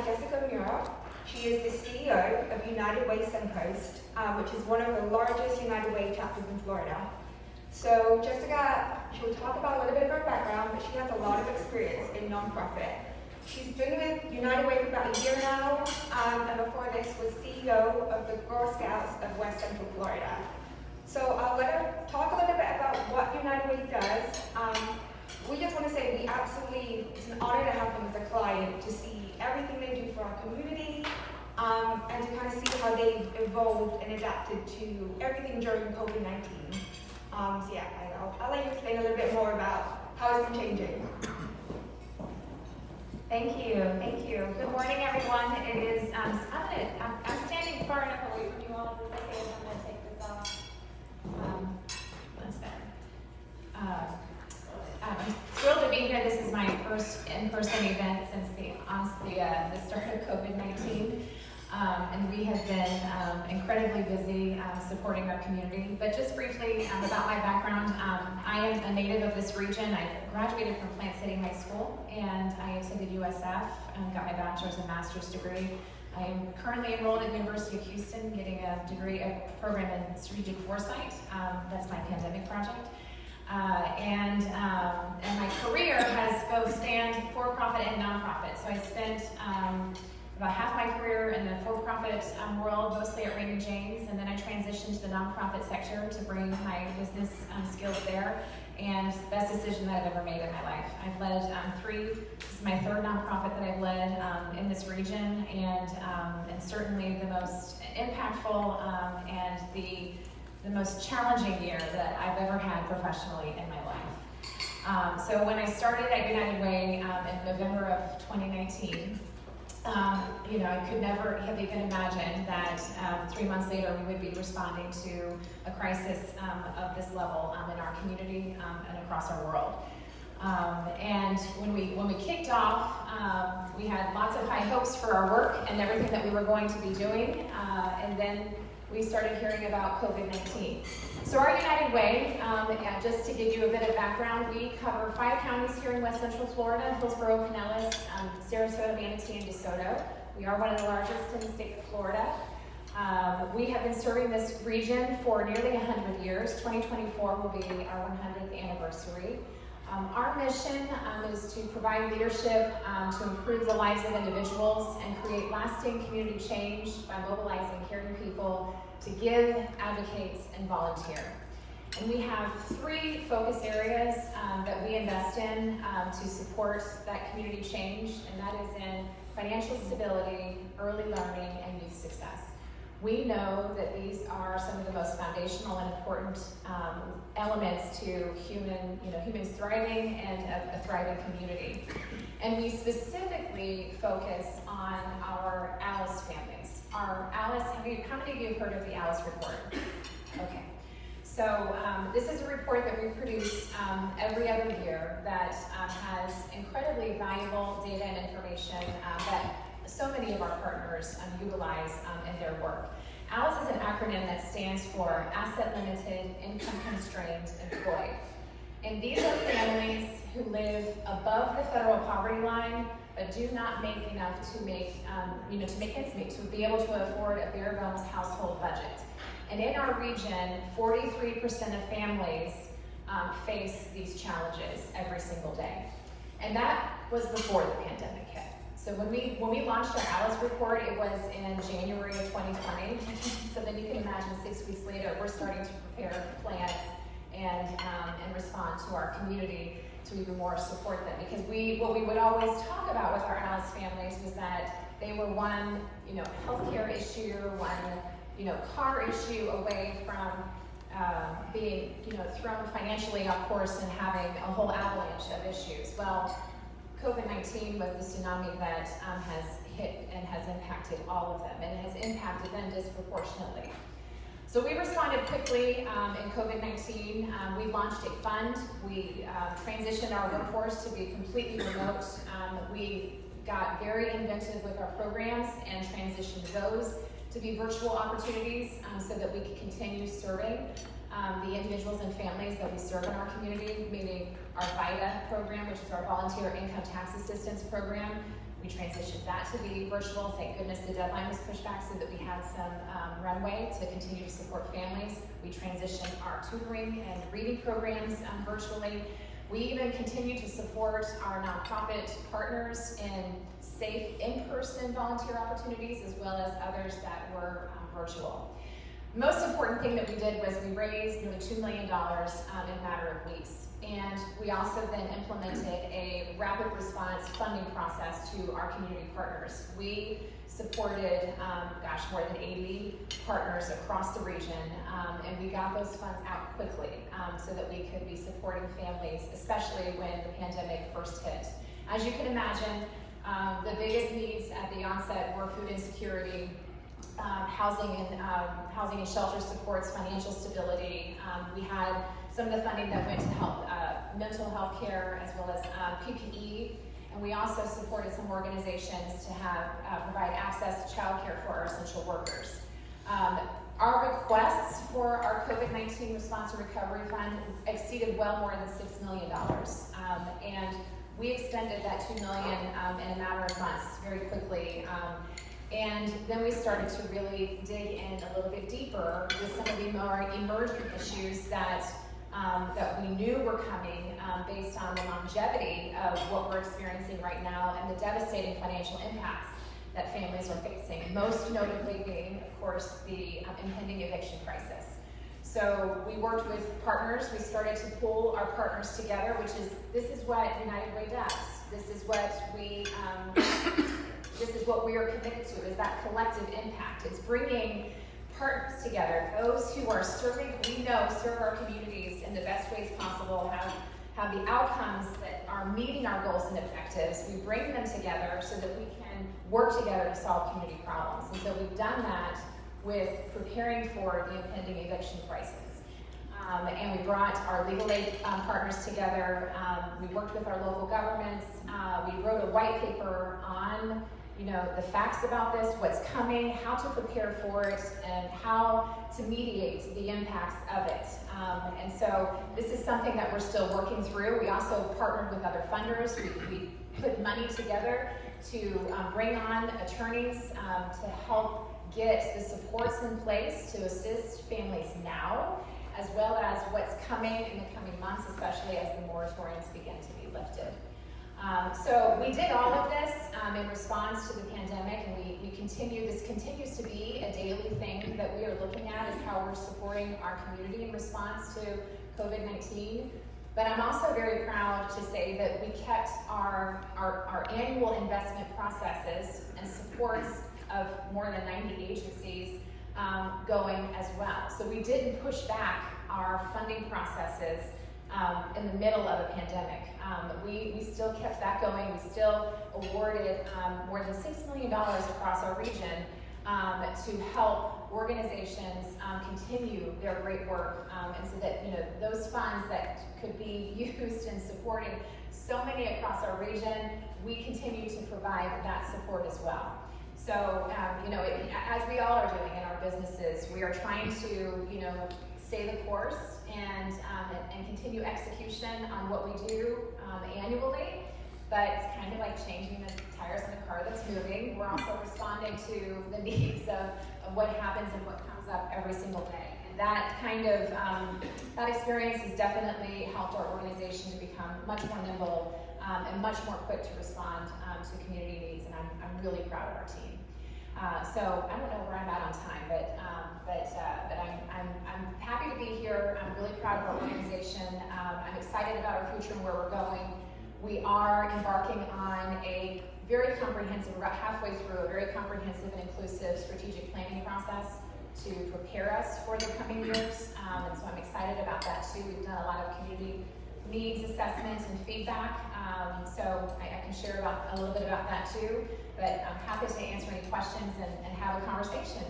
Jessica Muroff. She is the CEO of United Way Suncoast, which is one of the largest United Way chapters in Florida. So Jessica, she'll talk about a little bit of her background, but she has a lot of experience in nonprofit. She's been with United Way for about a year now, and before this was CEO of the Girl Scouts of West Central Florida. So I'll let her talk a little bit about what United Way does. We just want to say it's an honor to have them as a client, to see everything they do for our community, and to kind of see how they've evolved and adapted to everything during COVID-19. So yeah, I'll let you explain a little bit more about how it's been changing. Thank you. Good morning, everyone. It is, I'm standing far enough away from you all, as it's okay if I'm going to take this off. That's better. I'm thrilled to be here. This is my first in-person event since the start of COVID-19. And we have been incredibly busy supporting our community. But just briefly about my background, I am a native of this region. I graduated from Plant City High School, and I attended USF and got my bachelor's and master's degree. I am currently enrolled at the University of Houston, getting a program in strategic foresight. That's my pandemic project. And my career has both spanned for-profit and nonprofit. So I spent about half my career in the for-profit world, mostly at Raymond James, and then I transitioned to the nonprofit sector to bring my business skills there, and best decision that I've ever made in my life. I've led this is my third nonprofit that I've led in this region, and certainly the most impactful and the most challenging year that I've ever had professionally in my life. So when I started at United Way in November of 2019, I could never have even imagined that 3 months later we would be responding to a crisis of this level in our community and across our world. And when we kicked off, we had lots of high hopes for our work and everything that we were going to be doing, and then we started hearing about COVID-19. So our United Way, just to give you a bit of background, we cover 5 counties here in West Central Florida: Hillsborough, Pinellas, Sarasota, Manatee, and DeSoto. We are one of the largest in the state of Florida. We have been serving this region for nearly 100 years. 2024 will be our 100th anniversary. Our mission is to provide leadership to improve the lives of individuals and create lasting community change by mobilizing caring people to give, advocate, and volunteer. And we have 3 focus areas that we invest in to support that community change, and that is in financial stability, early learning, and youth success. We know that these are some of the most foundational and important elements to humans thriving and a thriving community. And we specifically focus on our ALICE families. Our ALICE, how many of you have heard of the ALICE report? Okay. So this is a report that we produce every other year that has incredibly valuable data and information that so many of our partners utilize in their work. ALICE is an acronym that stands for Asset Limited, Income Constrained, Employed. And these are families who live above the federal poverty line, but do not make enough to make ends meet, to be able to afford a bare bones household budget. And in our region, 43% of families face these challenges every single day. And that was before the pandemic hit. So when we launched our ALICE report, it was in January of 2020. So then you can imagine 6 weeks later, we're starting to prepare plans and respond to our community to even more support them. Because what we would always talk about with our ALICE families was that they were one, healthcare issue, one, car issue away from being, thrown financially off course and having a whole avalanche of issues. Well, COVID-19 was the tsunami that has hit and has impacted all of them, and it has impacted them disproportionately. So we responded quickly in COVID-19. We launched a fund. We transitioned our workforce to be completely remote. We got very inventive with our programs and transitioned those to be virtual opportunities so that we could continue serving the individuals and families that we serve in our community, meaning our VITA program, which is our Volunteer Income Tax Assistance Program. We transitioned that to be virtual. Thank goodness the deadline was pushed back so that we had some runway to continue to support families. We transitioned our tutoring and reading programs virtually. We even continue to support our nonprofit partners in safe in-person volunteer opportunities as well as others that were virtual. Most important thing that we did was we raised nearly $2 million in a matter of weeks. And we also then implemented a rapid response funding process to our community partners. We supported, more than 80 partners across the region, and we got those funds out quickly so that we could be supporting families, especially when the pandemic first hit. As you can imagine, the biggest needs at the onset were food insecurity, housing and shelter supports, financial stability. We had some of the funding that went to help mental health care as well as PPE, and we also supported some organizations to provide access to child care for our essential workers. Our requests for our COVID-19 Response and Recovery Fund exceeded well more than $6 million, and we expended that $2 million in a matter of months very quickly. And then we started to really dig in a little bit deeper with some of the more emerging issues that we knew were coming based on the longevity of what we're experiencing right now and the devastating financial impacts that families are facing, most notably being, of course, the impending eviction crisis. So we worked with partners. We started to pull our partners together, this is what United Way does. This is what we are committed to, is that collective impact. It's bringing partners together, those who are serve our communities in the best ways possible, have the outcomes that are meeting our goals and objectives. We bring them together so that we can work together to solve community problems. And so we've done that with preparing for the impending eviction crisis. And we brought our legal aid partners together. We worked with our local governments. We wrote a white paper on the facts about this, what's coming, how to prepare for it, and how to mediate the impacts of it. And so this is something that we're still working through. We also partnered with other funders. We put money together to bring on attorneys to help get the supports in place to assist families now, as well as what's coming in the coming months, especially as the moratoriums begin to be lifted. So we did all of this in response to the pandemic, and this continues to be a daily thing that we are looking at, is how we're supporting our community in response to COVID-19. But I'm also very proud to say that we kept our annual investment processes and supports of more than 90 agencies going as well. So we didn't push back our funding processes in the middle of a pandemic. We still kept that going. We still awarded more than $6 million across our region to help organizations continue their great work, and so that those funds that could be used in supporting so many across our region, we continue to provide that support as well. So as we all are doing in our businesses, we are trying to stay the course and continue execution on what we do annually, but it's kind of like changing the tires on a car that's moving. We're also responding to the needs of what happens and what comes up every single day. And that kind of, that experience has definitely helped our organization to become much more nimble and much more quick to respond to community needs, and I'm really proud of our team. So I don't know where I'm at on time, but I'm happy to be here. I'm really proud of our organization. I'm excited about our future and where we're going. We are embarking on a very comprehensive, we're about halfway through a very comprehensive and inclusive strategic planning process to prepare us for the coming years. And so I'm excited about that too. We've done a lot of community needs assessments and feedback. So I can share a little bit about that too. But I'm happy to answer any questions and have a conversation.